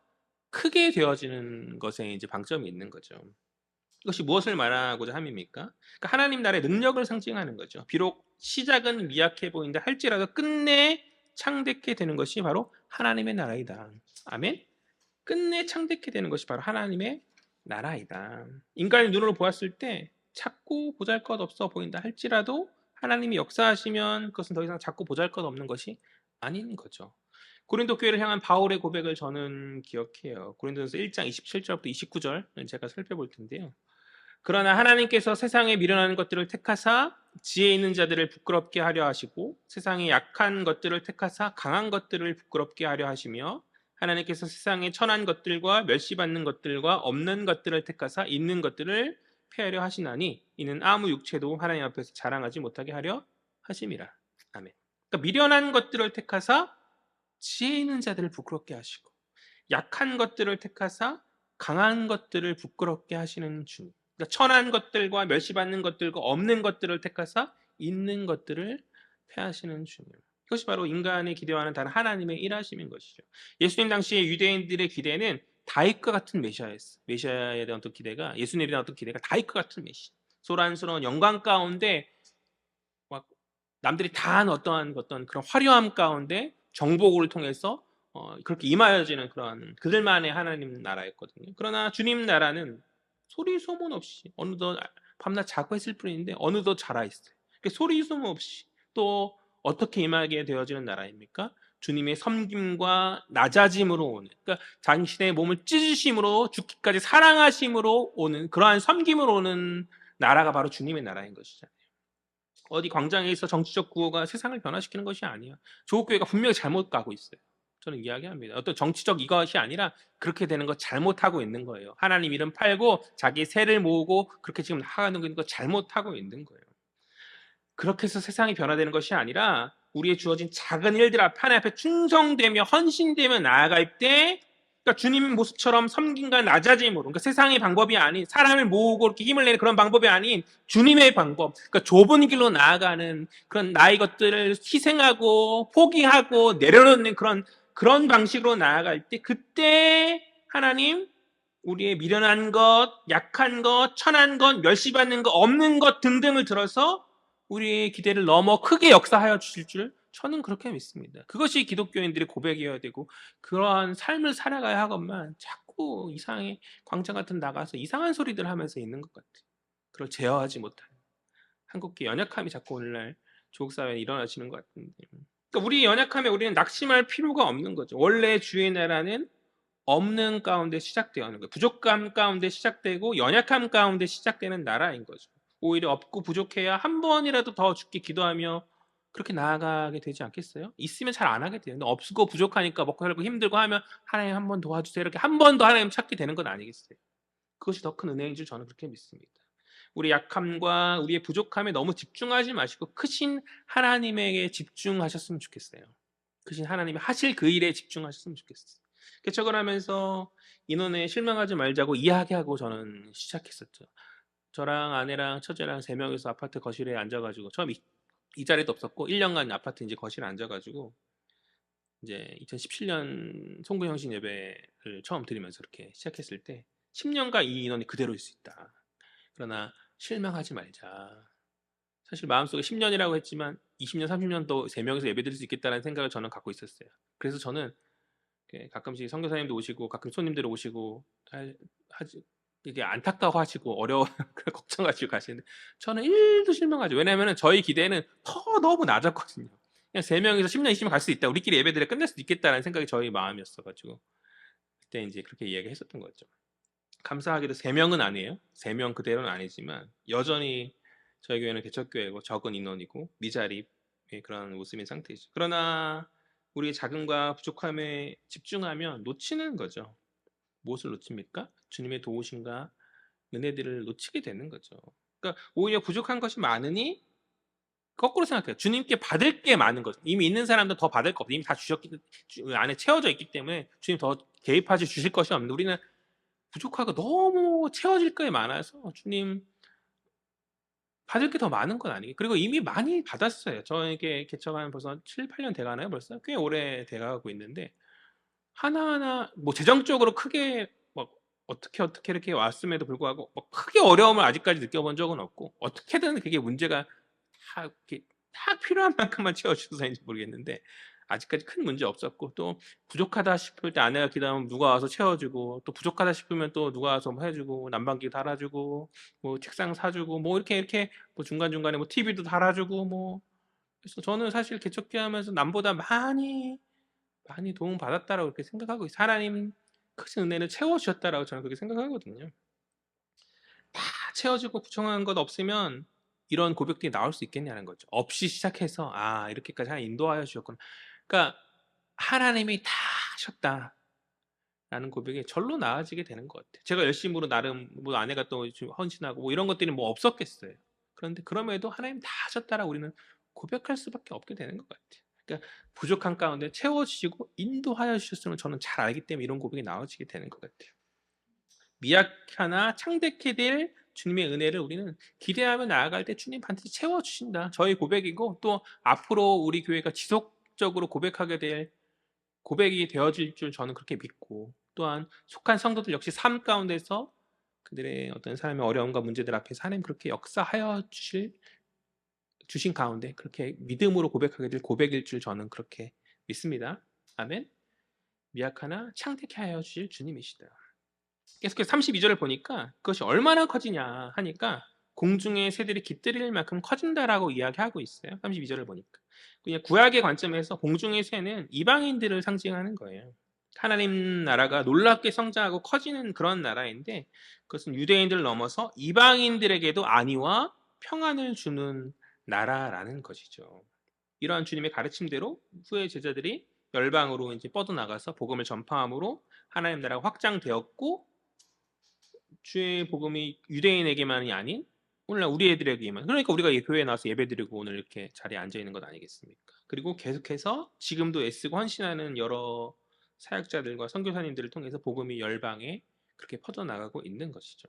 크게 되어지는 것에 이제 방점이 있는 거죠. 이것이 무엇을 말하고자 함입니까? 그러니까 하나님 나라의 능력을 상징하는 거죠. 비록 시작은 미약해 보인다 할지라도 끝내 창대케 되는 것이 바로 하나님의 나라이다. 아멘. 끝내 창대케 되는 것이 바로 하나님의 나라이다. 인간의 눈으로 보았을 때 작고 보잘것없어 보인다 할지라도 하나님이 역사하시면 그것은 더 이상 작고 보잘것없는 것이 아닌 거죠. 고린도 교회를 향한 바울의 고백을 저는 기억해요. 고린도전서 1장 27절부터 29절 제가 살펴볼 텐데요. 그러나 하나님께서 세상에 미련한 것들을 택하사 지혜 있는 자들을 부끄럽게 하려 하시고 세상에 약한 것들을 택하사 강한 것들을 부끄럽게 하려 하시며 하나님께서 세상에 천한 것들과 멸시받는 것들과 없는 것들을 택하사 있는 것들을 폐하려 하시나니 이는 아무 육체도 하나님 앞에서 자랑하지 못하게 하려 하심이라. 아멘. 그러니까 미련한 것들을 택하사 지혜 있는 자들을 부끄럽게 하시고 약한 것들을 택하사 강한 것들을 부끄럽게 하시는 주님. 그러니까 천한 것들과 멸시받는 것들과 없는 것들을 택하사 있는 것들을 폐하시는 주님. 이것이 바로 인간의 기대와는 다른 하나님의 일하심인 것이죠. 예수님 당시에 유대인들의 기대는 다윗과 같은 메시아였어요. 메시아에 대한 어떤 기대가 예수님에 대한 어떤 기대가 다윗과 같은 메시아. 소란스러운 영광 가운데 막 남들이 다 아는 어떤 그런 화려함 가운데 정복을 통해서 그렇게 임하여지는 그런 그들만의 하나님 나라였거든요. 그러나 주님 나라는 소리 소문 없이 어느덧 밤낮 자고 있을 뿐인데 어느덧 자라 있어요. 소리 소문 없이 또 어떻게 임하게 되어지는 나라입니까? 주님의 섬김과 낮아짐으로 오는, 그러니까 당신의 몸을 찢으심으로 죽기까지 사랑하심으로 오는 그러한 섬김으로 오는 나라가 바로 주님의 나라인 것이잖아요. 어디 광장에서 정치적 구호가 세상을 변화시키는 것이 아니야. 조국교회가 분명히 잘못 가고 있어요. 저는 이야기합니다. 어떤 정치적 이것이 아니라 그렇게 되는 거 잘못하고 있는 거예요. 하나님 이름 팔고 자기 세를 모으고 그렇게 지금 하는 거 잘못하고 있는 거예요. 그렇게 해서 세상이 변화되는 것이 아니라 우리의 주어진 작은 일들 앞에 하나님 앞에 충성되며 헌신되며 나아갈 때 그러니까 주님 모습처럼 섬김과 낮아짐으로 그러니까 세상의 방법이 아닌 사람을 모으고 이렇게 힘을 내는 그런 방법이 아닌 주님의 방법 그러니까 좁은 길로 나아가는 그런 나의 것들을 희생하고 포기하고 내려놓는 그런 방식으로 나아갈 때 그때 하나님 우리의 미련한 것, 약한 것, 천한 것, 멸시받는 것, 없는 것 등등을 들어서 우리의 기대를 넘어 크게 역사하여 주실 줄 저는 그렇게 믿습니다. 그것이 기독교인들의 고백이어야 되고 그러한 삶을 살아가야 하건만 자꾸 이상의 광장 같은 데 나가서 이상한 소리들 하면서 있는 것 같아요. 그걸 제어하지 못하는 한국계 연약함이 자꾸 오늘날 조국 사회에 일어나시는 것 같은데 그러니까 우리 연약함에 우리는 낙심할 필요가 없는 거죠. 원래 주의 나라는 없는 가운데 시작되는 거예요. 부족함 가운데 시작되고 연약함 가운데 시작되는 나라인 거죠. 오히려 없고 부족해야 한 번이라도 더 죽게 기도하며 그렇게 나아가게 되지 않겠어요? 있으면 잘 안 하게 돼요. 근데 없고 부족하니까 먹고 살고 힘들고 하면 하나님 한 번 도와주세요. 이렇게 한 번 더 하나님 찾게 되는 건 아니겠어요? 그것이 더 큰 은혜인 줄 저는 그렇게 믿습니다. 우리 약함과 우리의 부족함에 너무 집중하지 마시고 크신 하나님에게 집중하셨으면 좋겠어요. 크신 하나님이 하실 그 일에 집중하셨으면 좋겠어요. 개척을 하면서 인원에 실망하지 말자고 이야기하고 저는 시작했었죠. 저랑 아내랑 처제랑 3명이서 아파트 거실에 앉아가지고 처음 이 자리도 없었고 1년간 아파트 이제 거실에 앉아가지고 이제 2017년 송구형신 예배를 처음 드리면서 이렇게 시작했을 때 10년간 이 인원이 그대로일 수 있다. 그러나 실망하지 말자. 사실 마음속에 10년이라고 했지만 20년, 30년 또 3명이서 예배드릴 수 있겠다는 생각을 저는 갖고 있었어요. 그래서 저는 가끔씩 선교사님도 오시고 가끔 손님들 오시고 이게 안타까워하시고 어려워 걱정하시고 가시는데 저는 1도 실망하죠. 왜냐하면 저희 기대는 더 너무 낮았거든요. 그냥 3명이서 10년, 20년 갈 수 있다. 우리끼리 예배드려 끝낼 수 있겠다라는 생각이 저희 마음이었어가지고 그때 이제 그렇게 이야기했었던 거죠. 감사하게도 3명은 아니에요. 3명 그대로는 아니지만 여전히 저희 교회는 개척교회고 적은 인원이고 미자립의 그런 모습인 상태이죠. 그러나 우리의 작음과 부족함에 집중하면 놓치는 거죠. 무엇을 놓칩니까? 주님의 도우심과 은혜들을 놓치게 되는 거죠. 그러니까 오히려 부족한 것이 많으니 거꾸로 생각해요. 주님께 받을 게 많은 거죠. 이미 있는 사람도 더 받을 거 없어요. 이미 다 주셨기 안에 채워져 있기 때문에 주님 더 개입하시 주실 것이 없는데 우리는 부족하고 너무 채워질 게 많아서 주님 받을 게 더 많은 건 아니에요. 그리고 이미 많이 받았어요. 저에게 개척한 벌써 7-8년 돼 가나요 벌써? 꽤 오래 돼 가고 있는데 하나하나 뭐 재정적으로 크게 막 어떻게 이렇게 왔음에도 불구하고 막 크게 어려움을 아직까지 느껴본 적은 없고 어떻게든 그게 문제가 다 이렇게 딱 필요한 만큼만 채워주셔서인지 모르겠는데 아직까지 큰 문제 없었고 또 부족하다 싶을 때 아내가 기도하면 누가 와서 채워주고 또 부족하다 싶으면 또 누가 와서 뭐 해주고 난방기 달아주고 뭐 책상 사주고 뭐 이렇게 뭐 중간중간에 뭐 TV도 달아주고 뭐 그래서 저는 사실 개척기 하면서 남보다 많이 도움받았다라고 그렇게 생각하고 있어요. 하나님 크신 은혜를 채워주셨다라고 저는 그렇게 생각하거든요. 다 채워지고 부족한 것 없으면 이런 고백들이 나올 수 있겠냐는 거죠. 없이 시작해서 이렇게까지 하나님 인도하여 주셨구나. 그러니까 하나님이 다 하셨다라는 고백이 절로 나아지게 되는 것 같아요. 제가 열심으로 나름 뭐 아내가 또 헌신하고 뭐 이런 것들이 뭐 없었겠어요. 그런데 그럼에도 하나님 다 하셨다라고 우리는 고백할 수밖에 없게 되는 것 같아요. 그러니까 부족한 가운데 채워주시고 인도하여 주셨음을 저는 잘 알기 때문에 이런 고백이 나와지게 되는 것 같아요. 미약하나 창대케 될 주님의 은혜를 우리는 기대하며 나아갈 때 주님 반드시 채워주신다. 저의 고백이고 또 앞으로 우리 교회가 지속적으로 고백하게 될 고백이 되어질 줄 저는 그렇게 믿고 또한 속한 성도들 역시 삶 가운데서 그들의 어떤 삶의 어려움과 문제들 앞에서 하나님 그렇게 역사하여 주신 가운데 그렇게 믿음으로 고백하게 될 고백일 줄 저는 그렇게 믿습니다. 아멘. 미약하나 창대케 하여 주실 주님이시다. 계속해서 32절을 보니까 그것이 얼마나 커지냐 하니까 공중의 새들이 깃들일 만큼 커진다라고 이야기하고 있어요. 32절을 보니까. 그냥 구약의 관점에서 공중의 새는 이방인들을 상징하는 거예요. 하나님 나라가 놀랍게 성장하고 커지는 그런 나라인데 그것은 유대인들을 넘어서 이방인들에게도 안위와 평안을 주는 나라라는 것이죠. 이러한 주님의 가르침대로 후에 제자들이 열방으로 이제 뻗어나가서 복음을 전파함으로 하나님 나라가 확장되었고 주의 복음이 유대인에게만이 아닌 오늘날 우리 애들에게만 그러니까 우리가 교회에 나와서 예배드리고 오늘 이렇게 자리에 앉아 있는 것 아니겠습니까? 그리고 계속해서 지금도 애쓰고 헌신하는 여러 사역자들과 선교사님들을 통해서 복음이 열방에 그렇게 퍼져나가고 있는 것이죠.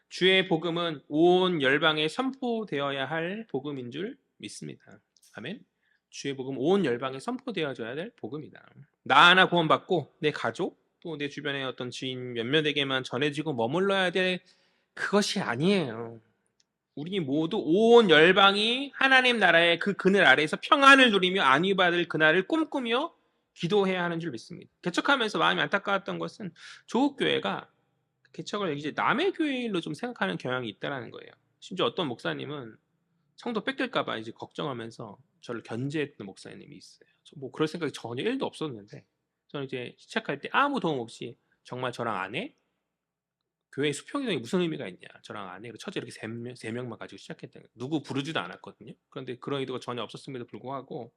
주의 복음은 온 열방에 선포되어야 할 복음인 줄 믿습니다. 아멘. 주의 복음 온 열방에 선포되어져야 될 복음이다. 나 하나 구원받고 내 가족 또 내 주변의 어떤 지인 몇몇에게만 전해지고 머물러야 될 그것이 아니에요. 우리 모두 온 열방이 하나님 나라의 그 그늘 아래에서 평안을 누리며 안위받을 그날을 꿈꾸며 기도해야 하는 줄 믿습니다. 개척하면서 마음이 안타까웠던 것은 조국교회가 개척을 이제 남의 교회 일로 좀 생각하는 경향이 있다라는 거예요. 심지어 어떤 목사님은 성도 뺏길까봐 이제 걱정하면서 저를 견제했던 목사님이 있어요. 뭐 그럴 생각이 전혀 1도 없었는데 저는 이제 시작할 때 아무 도움 없이 정말 저랑 아내 교회 수평이동이 무슨 의미가 있냐 저랑 아내 그리고 처제 이렇게 세 명만 가지고 시작했던 거예요. 누구 부르지도 않았거든요. 그런데 그런 의도가 전혀 없었음에도 불구하고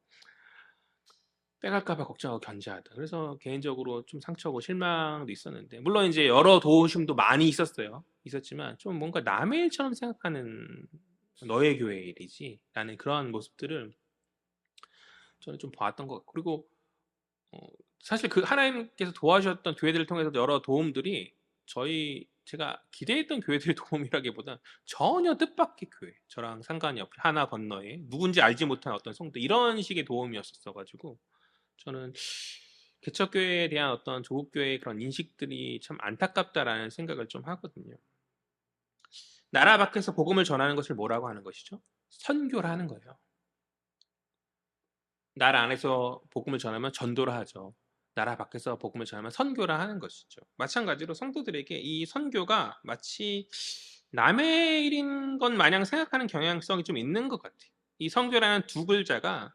빼갈까봐 걱정하고 견제하다. 그래서 개인적으로 좀 상처고 실망도 있었는데 물론 이제 여러 도우심도 많이 있었지만 좀 뭔가 남의 일처럼 생각하는 너의 교회 일이지 라는 그런 모습들을 저는 좀 봐왔던 것 같고 그리고 어, 사실 그 하나님께서 도와주셨던 교회들을 통해서 여러 도움들이 제가 기대했던 교회들의 도움이라기보다 전혀 뜻밖의 교회 저랑 상관이 없이 하나 건너에 누군지 알지 못한 어떤 성도 이런 식의 도움이었었어 가지고 저는 개척교회에 대한 어떤 조국교회의 그런 인식들이 참 안타깝다라는 생각을 좀 하거든요. 나라 밖에서 복음을 전하는 것을 뭐라고 하는 것이죠? 선교를 하는 거예요. 나라 안에서 복음을 전하면 전도를 하죠. 나라 밖에서 복음을 전하면 선교를 하는 것이죠. 마찬가지로 성도들에게 이 선교가 마치 남의 일인 것 마냥 생각하는 경향성이 좀 있는 것 같아요. 이 선교라는 두 글자가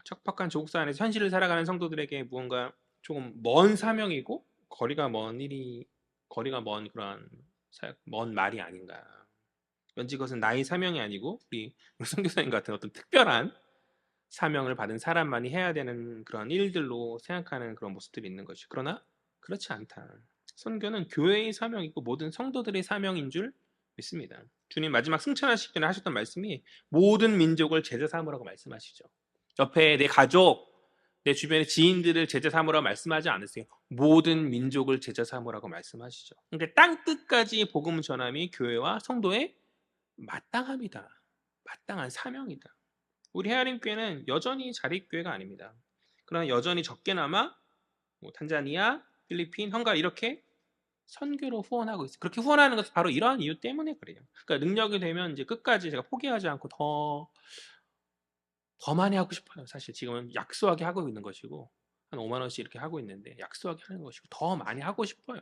척박한 조국사 안에서 현실을 살아가는 성도들에게 무언가 조금 먼 사명이고 거리가 먼 그런 먼 말이 아닌가. 왠지 그것은 나의 사명이 아니고 우리 선교사님 같은 어떤 특별한 사명을 받은 사람만이 해야 되는 그런 일들로 생각하는 그런 모습들이 있는 것이 그러나 그렇지 않다. 선교는 교회의 사명이고 모든 성도들의 사명인 줄 믿습니다. 주님 마지막 승천하시기 전에 하셨던 말씀이 모든 민족을 제자 삼으라고 말씀하시죠. 옆에 내 가족, 내 주변의 지인들을 제자 삼으라고 말씀하지 않으세요. 모든 민족을 제자 삼으라고 말씀하시죠. 그러니까 땅 끝까지 복음 전함이 교회와 성도의 마땅합니다. 마땅한 사명이다. 우리 헤아림 교회는 여전히 자립교회가 아닙니다. 그러나 여전히 적게나마 탄자니아, 필리핀, 헝가리 이렇게 선교로 후원하고 있어요. 그렇게 후원하는 것은 바로 이러한 이유 때문에 그래요. 그러니까 능력이 되면 이제 끝까지 제가 포기하지 않고 더 많이 하고 싶어요. 사실 지금은 약소하게 하고 있는 것이고 한 5만 원씩 이렇게 하고 있는데 약소하게 하는 것이고 더 많이 하고 싶어요.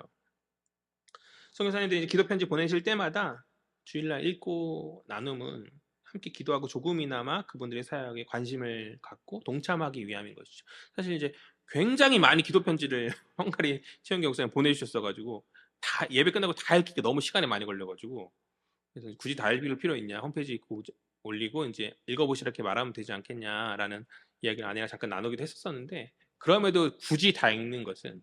선교사님들이 이제 기도 편지 보내실 때마다 주일날 읽고 나눔은 함께 기도하고 조금이나마 그분들의 사역에 관심을 갖고 동참하기 위함인 것이죠. 사실 이제 굉장히 많이 기도 편지를 헝가리 최영경 목사님 보내주셨어가지고 다 예배 끝나고 다 읽기가 너무 시간이 많이 걸려가지고 그래서 굳이 다 읽을 필요 있냐 홈페이지 올리고 이제 읽어보시라 이렇게 말하면 되지 않겠냐라는 이야기를 아내가 잠깐 나누기도 했었는데 그럼에도 굳이 다 읽는 것은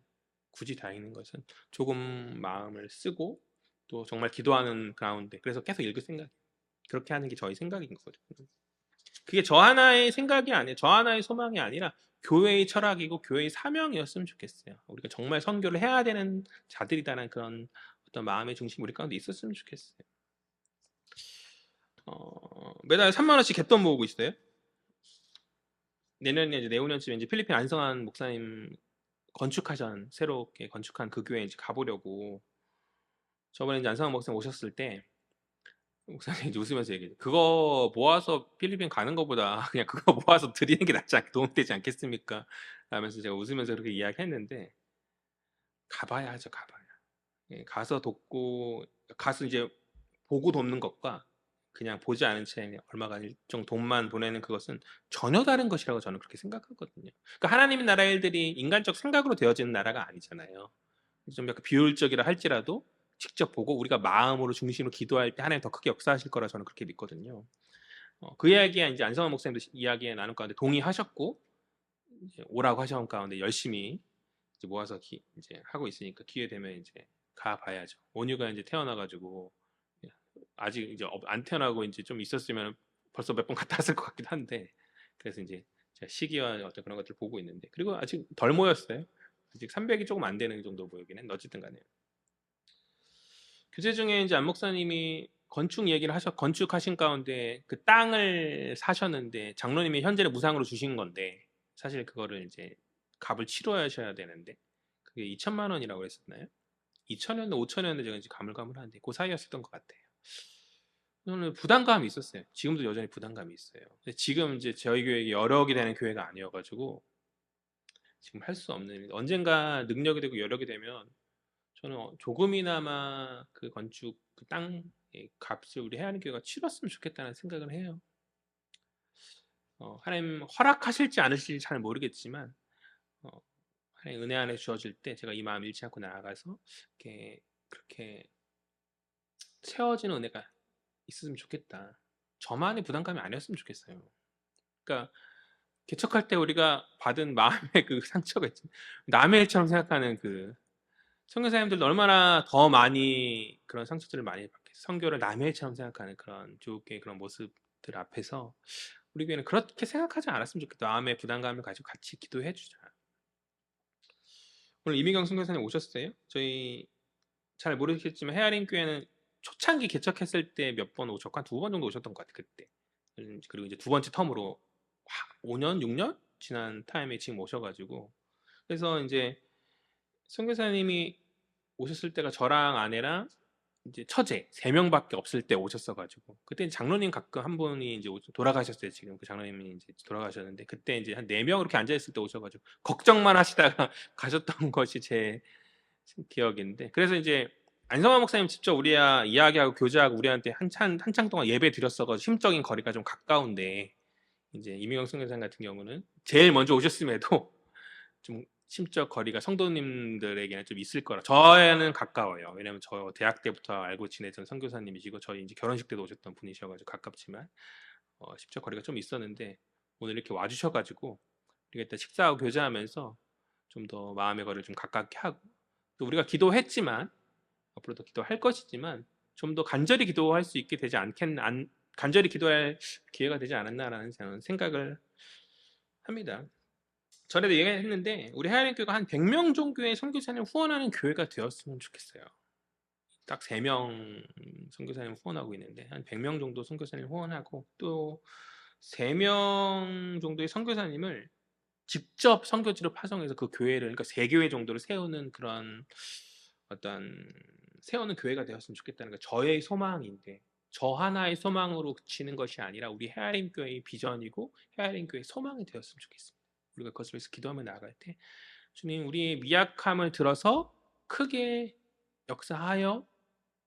조금 마음을 쓰고 또 정말 기도하는 가운데 그래서 계속 읽을 생각 그렇게 하는 게 저희 생각인 거거든요. 그게 저 하나의 생각이 아니에요. 저 하나의 소망이 아니라 교회의 철학이고 교회의 사명이었으면 좋겠어요. 우리가 정말 선교를 해야 되는 자들이다라는 그런 어떤 마음의 중심이 우리 가운데 있었으면 좋겠어요. 매달 3만 원씩 갯돈 모으고 있어요. 내년에 이제 내후년쯤에 이제 필리핀 안성환 목사님 새롭게 건축한 그 교회에 이제 가보려고. 저번에 이제 안성환 목사님 오셨을 때 목사님 이제 웃으면서 얘기해요. 그거 모아서 필리핀 가는 것보다 그냥 그거 모아서 드리는 게 도움되지 않겠습니까? 라면서 제가 웃으면서 그렇게 이야기했는데 가봐야 하죠, 가봐야. 예, 가서 이제 보고 돕는 것과 그냥 보지 않은 채 얼마가 일정 돈만 보내는 그것은 전혀 다른 것이라고 저는 그렇게 생각하거든요. 그러니까 하나님의 나라 일들이 인간적 생각으로 되어지는 나라가 아니잖아요. 좀 약간 비효율적이라 할지라도 직접 보고 우리가 마음으로 중심으로 기도할 때 하나님 더 크게 역사하실 거라 저는 그렇게 믿거든요. 그 이야기에 이제 안성환 목사님도 이야기에 나눌 가운데 동의하셨고 이제 오라고 하신 가운데 열심히 이제 모아서 이제 하고 있으니까 기회 되면 이제 가 봐야죠. 온유가 이제 태어나가지고 아직 이제 안 태어나고 이제 좀 있었으면 벌써 몇 번 갔다 왔을 것 같기도 한데 그래서 이제 제가 시기와 어떤 그런 것들을 보고 있는데 그리고 아직 덜 모였어요. 아직 300이 조금 안 되는 정도 모이긴 했는데 어쨌든 간에 교재 중에 이제 안 목사님이 건축하신 가운데 그 땅을 사셨는데 장로님이 현재는 무상으로 주신 건데 사실 그거를 이제 값을 치러하셔야 되는데 그게 2천만 원이라고 했었나요? 2천이었나 5천이었는데 제가 이제 가물가물한데 그 사이였었던 것 같아요. 저는 부담감이 있었어요. 지금도 여전히 부담감이 있어요. 근데 지금 이제 저희 교회 여력이 되는 교회가 아니어가지고 지금 할 수 없는 일인데 언젠가 능력이 되고 여력이 되면 저는 조금이나마 그 건축 그 땅의 값을 우리 해안의 교회가 치렀으면 좋겠다는 생각을 해요. 하나님 허락하실지 않으실지 잘 모르겠지만 어, 하나님 은혜 안에 주어질 때 제가 이 마음 잃지 않고 나아가서 이렇게 그렇게 채워지는 은혜가 있었으면 좋겠다. 저만의 부담감이 아니었으면 좋겠어요. 그러니까 개척할 때 우리가 받은 마음의 그 상처가 있죠. 남의 일처럼 생각하는 그 선교사님들도 얼마나 더 많이 그런 상처들을 많이 받겠어요. 선교를 남의 일처럼 생각하는 그런 교육의 그런 모습들 앞에서 우리 교회는 그렇게 생각하지 않았으면 좋겠다. 마음의 부담감을 가지고 같이 기도해 주자. 오늘 이미경 선교사님 오셨어요? 저희 잘 모르겠지만 헤아림 교회는 초창기 개척했을 때 몇 번 오셨고 한 2번 정도 오셨던 것 같아요. 그때. 그리고 이제 두 번째 텀으로 5년, 6년 지난 타임에 지금 오셔가지고 그래서 이제 선교사님이 오셨을 때가 저랑 아내랑 이제 처제 3명밖에 없을 때 오셨어가지고 그때 장로님 가끔 한 분이 이제 돌아가셨어요. 지금 그 장로님이 이제 돌아가셨는데 그때 이제 한 4명 이렇게 앉아 있을 때 오셔가지고 걱정만 하시다가 가셨던 것이 제 기억인데 그래서 이제 안성환 목사님 직접 우리야 이야기하고 교제하고 우리한테 한창 동안 예배 드렸어가지고 심적인 거리가 좀 가까운데 이제 이미경 선교사님 같은 경우는 제일 먼저 오셨음에도 좀 심적 거리가 성도님들에게는 좀 있을 거라. 저에는 가까워요. 왜냐면 저 대학 때부터 알고 지내던 선교사님이시고 저희 이제 결혼식 때도 오셨던 분이셔가지고 가깝지만 심적 거리가 좀 있었는데 오늘 이렇게 와주셔가지고 우리가 일단 식사하고 교제하면서 좀 더 마음의 거리를 좀 가깝게 하고 또 우리가 기도했지만 앞으로도 기도할 것이지만 좀 더 간절히 기도할 수 있게 되지 않겠나, 간절히 기도할 기회가 되지 않았나라는 생각을 합니다. 전에도 얘기했는데 우리 하나님 교회가 한 100명 정도의 선교사님 후원하는 교회가 되었으면 좋겠어요. 딱 3명 선교사님 후원하고 있는데 한 100명 정도 선교사님 후원하고 또 3명 정도의 선교사님을 직접 선교지로 파송해서 그 교회를, 그러니까 3교회 정도를 세우는 그런 어떤 세우는 교회가 되었으면 좋겠다는 게 저의 소망인데, 저 하나의 소망으로 그치는 것이 아니라 우리 헤아림 교회의 비전이고 헤아림 교회의 소망이 되었으면 좋겠습니다. 우리가 그것을 위해서 기도하며 나아갈 때 주님 우리의 미약함을 들어서 크게 역사하여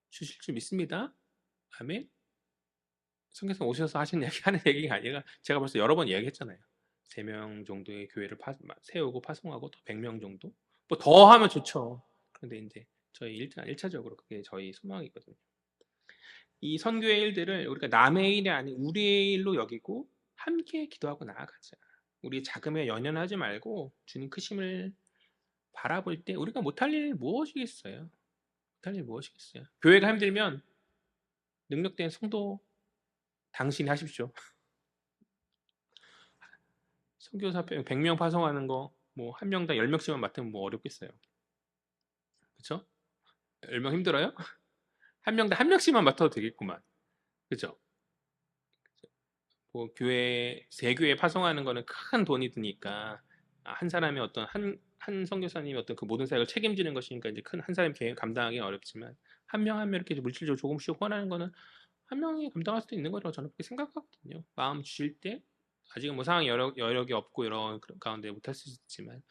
주실 줄 믿습니다. 아멘. 성경에서 오셔서 하는 얘기가 아니라 제가 벌써 여러 번 이야기했잖아요. 3명 정도의 교회를 세우고 파송하고 또 100명 정도, 뭐 더 하면 좋죠. 그런데 이제 저희 일단 1차적으로 그게 저희 소망이거든요. 이 선교의 일들을 우리가 남의 일이 아닌 우리의 일로 여기고 함께 기도하고 나아가자. 우리 자금에 연연하지 말고 주님 크심을 바라볼 때 우리가 못할 일 무엇이겠어요? 못할 일 무엇이겠어요? 교회가 힘들면 능력된 성도 당신이 하십시오. 선교사 100명 파송하는 거 뭐 한 명당 10명씩만 맡으면 뭐 어렵겠어요. 그렇죠? 10명 힘들어요? 한 명당 한 명씩만 맡아도 되겠구만. 그죠? 뭐 교회 3교회 파송하는 거는 큰 돈이 드니까 한 사람이 어떤 한 선교사님이 어떤 그 모든 사역을 책임지는 것이니까 이제 큰 한 사람이 감당하기 어렵지만 한 명 한 명 이렇게 물질적으로 조금씩 후원하는 거는 한 명이 감당할 수도 있는 거라고 저는 그렇게 생각하거든요. 마음 주실 때 아직은 뭐 상황이 여력이 없고 이런 가운데 못할 수 있지만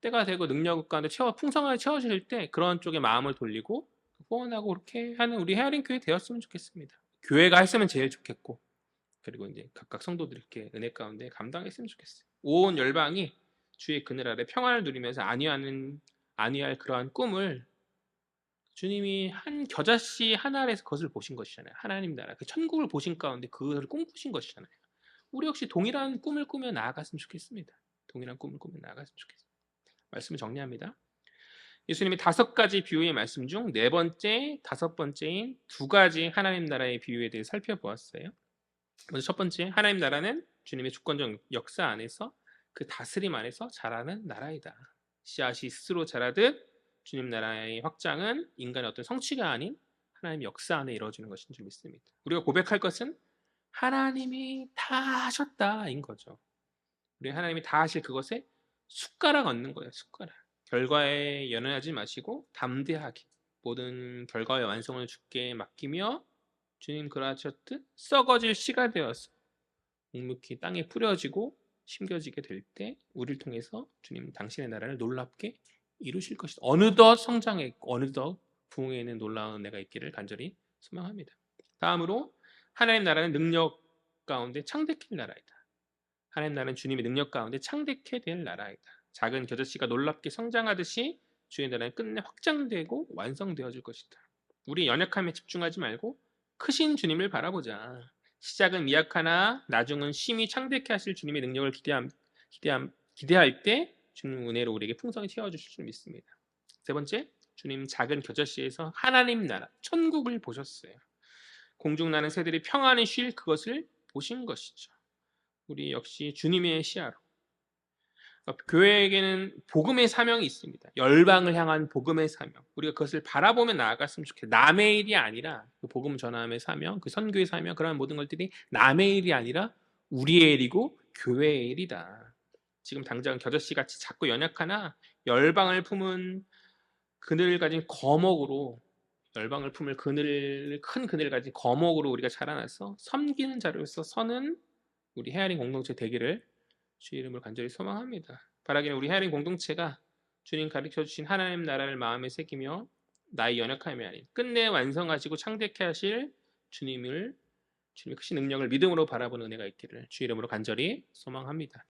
때가 되고 능력 가운데 풍성하게 채워질 때 그런 쪽에 마음을 돌리고 후원하고 그렇게 하는 우리 헤아링 교회 되었으면 좋겠습니다. 교회가 했으면 제일 좋겠고, 그리고 이제 각각 성도들이 이렇게 은혜 가운데 감당했으면 좋겠어요. 온 열방이 주의 그늘 아래 평안을 누리면서 안위할 그러한 꿈을 주님이 한 겨자씨 하나 아래서 그것을 보신 것이잖아요. 하나님 나라 그 천국을 보신 가운데 그것을 꿈꾸신 것이잖아요. 우리 역시 동일한 꿈을 꾸며 나아갔으면 좋겠습니다. 동일한 꿈을 꾸며 나아갔으면 좋겠습니다. 말씀을 정리합니다. 예수님이 5가지 비유의 말씀 중 4번째, 5번째인 2가지 하나님 나라의 비유에 대해 살펴보았어요. 먼저 첫 번째, 하나님 나라는 주님의 주권적 역사 안에서 그 다스림 안에서 자라는 나라이다. 씨앗이 스스로 자라듯 주님 나라의 확장은 인간의 어떤 성취가 아닌 하나님의 역사 안에 이루어지는 것인 줄 믿습니다. 우리가 고백할 것은 하나님이 다 하셨다인 거죠. 우리 하나님이 다 하실 그것에 숟가락 얹는 거예요. 숟가락. 결과에 연연하지 마시고 담대하게 모든 결과의 완성을 주께 맡기며 주님 그러하셨듯 썩어질 씨가 되어서 묵묵히 땅에 뿌려지고 심겨지게 될 때 우리를 통해서 주님 당신의 나라를 놀랍게 이루실 것이다. 어느덧 성장했고 어느덧 부흥에 있는 놀라운 은혜가 있기를 간절히 소망합니다. 다음으로 하나님 나라는 능력 가운데 창대케 될 나라이다. 하나님 나라는 주님의 능력 가운데 창대케 될 나라이다. 작은 겨자씨가 놀랍게 성장하듯이 주의 나라는 끝내 확장되고 완성되어질 것이다. 우리 연약함에 집중하지 말고 크신 주님을 바라보자. 시작은 미약하나 나중은 심히 창대케 하실 주님의 능력을 기대할 때 주님 은혜로 우리에게 풍성히 채워주실 줄 믿습니다. 세 번째, 주님 작은 겨자씨에서 하나님 나라, 천국을 보셨어요. 공중 나는 새들이 평안히 쉴 그것을 보신 것이죠. 우리 역시 주님의 시야로 교회에게는 복음의 사명이 있습니다. 열방을 향한 복음의 사명. 우리가 그것을 바라보며 나아갔으면 좋겠어요. 남의 일이 아니라 그 복음 전함의 사명, 그 선교의 사명, 그런 모든 것들이 남의 일이 아니라 우리의 일이고 교회의 일이다. 지금 당장 겨자씨같이 작고 연약하나 열방을 품은 그늘을 가진 거목으로, 열방을 품을 큰 그늘을 가진 거목으로 우리가 자라나서 섬기는 자로서 서는 우리 헤아린 공동체 되기를 주의 이름으로 간절히 소망합니다. 바라기는 우리 헤아린 공동체가 주님 가르쳐주신 하나님 나라를 마음에 새기며 나의 연약함이 아닌 끝내 완성하시고 창대케 하실 주님의 크신 능력을 믿음으로 바라보는 은혜가 있기를 주의 이름으로 간절히 소망합니다.